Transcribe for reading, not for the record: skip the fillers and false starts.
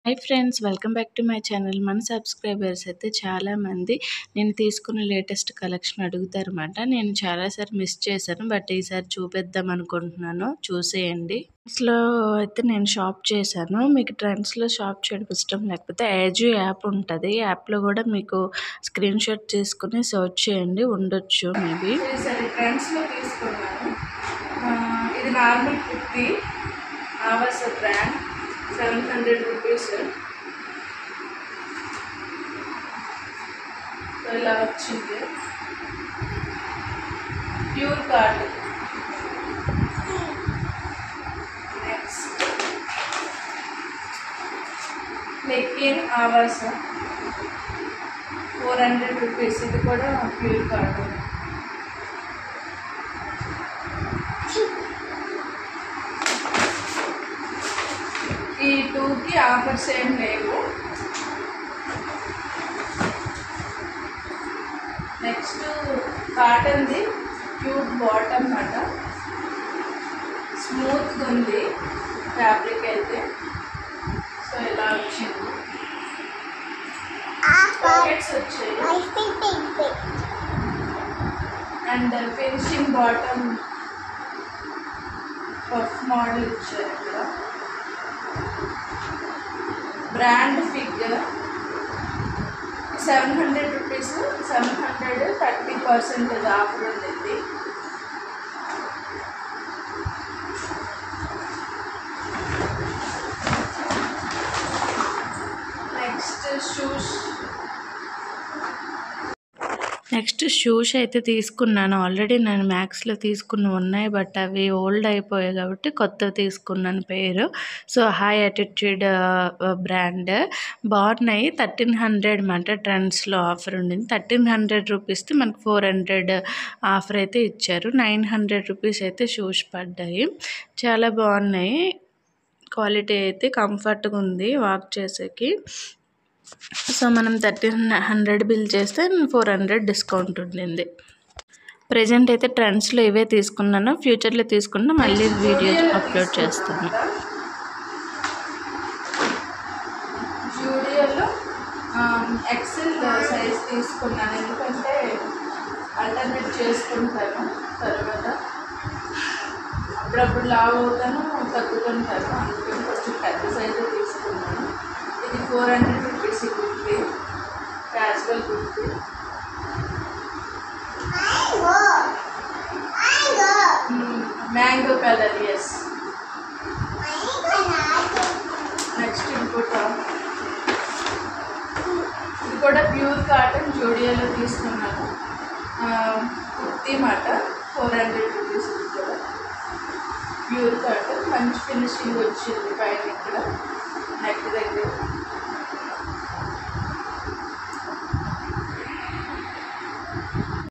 Hi friends, welcome back to my channel. మన subscribers అయితే చాలామంది నేను తీసుకున్న లేటెస్ట్ కలెక్షన్ అడుగుతారన్నమాట. నేను చాలాసార్లు మిస్ చేశాను, బట్ ఈసారి చూపిద్దాం అనుకుంటున్నాను. చూసేయండి. ట్రెండ్స్లో అయితే నేను షాప్ చేశాను. మీకు ట్రెండ్స్లో షాప్ చేయడం ఇష్టం లేకపోతే ఏజు యాప్ ఉంటుంది. యాప్లో కూడా మీకు స్క్రీన్ షాట్ తీసుకుని సర్చ్ చేయండి, ఉండొచ్చు మేబీ. ట్రెండ్స్లో తీసుకున్నాను. ఇది నార్మల్ కుర్తీ, ఆవాస బ్రాండ్, 700 రూపీస్. ఇలా వచ్చింది, ప్యూర్ కాటన్. నెక్స్ట్ లెగ్గిన్ ఆవాస, 400 రూపీస్. ఇది కూడా ప్యూర్ కాటన్. ఈ 2కి ఆఫర్స్ ఏం లేవు. నెక్స్ట్ కాటన్ది క్యూట్ బాటమ్ అన్నమాట. స్మూత్గా ఉంది ఫ్యాబ్రిక్ అయితే. సో ఇలా వచ్చింది, పాకెట్స్ వచ్చాయి and finishing bottom puff model ఇచ్చారు. ఇక్కడ బ్రాండ్ ఫిగర్ 700 రూపీస్. 700 30% ఆఫర్ ఉంది. నెక్స్ట్ షూస్ అయితే తీసుకున్నాను. ఆల్రెడీ నేను మ్యాక్స్లో తీసుకున్న ఉన్నాయి, బట్ అవి ఓల్డ్ అయిపోయాయి కాబట్టి కొత్తవి తీసుకున్నాను పేరు. సో హై యాటిట్యూడ్ బ్రాండ్, బాగున్నాయి. 1300 అన్నమాట. ట్రెండ్స్లో ఆఫర్ ఉండింది. 1300 రూపీస్కి మనకు 400 ఆఫర్ అయితే ఇచ్చారు. 900 రూపీస్ అయితే షూస్ పడ్డాయి. చాలా బాగున్నాయి. క్వాలిటీ అయితే కంఫర్ట్గా ఉంది వాక్ చేసేకి. సో మనం 1300 బిల్ చేస్తే 400 డిస్కౌంట్ ఉండింది. ప్రజెంట్ అయితే ట్రెండ్స్లో ఇవే తీసుకున్నాను. ఫ్యూచర్లో తీసుకున్నా మళ్ళీ వీడియో అప్లోడ్ చేస్తాను. జూడియోలో ఎక్సెల్ సైజ్ తీసుకున్నాను, ఎందుకంటే ఆల్టర్నేట్ చేసుకుంటాను. తర్వాత అప్పుడప్పుడు లావ్ అవుతాను, తగ్గుతుంటాను. అందుకని కొంచెం పెద్ద సైజు తీసుకున్నాను. ఇది 400 rupees kurti, casual kurti. Mango colour, yes. Next ఇంకోట, ఇది కూడా ప్యూర్ కాటన్, జూడియోలో తీసుకున్నాను. కుర్తీ మాట 400 రూపీస్. ఇది కూడా ప్యూర్ కాటన్, మంచి ఫినిషింగ్ వచ్చింది పైన ఇక్కడ నెక్ దగ్గర.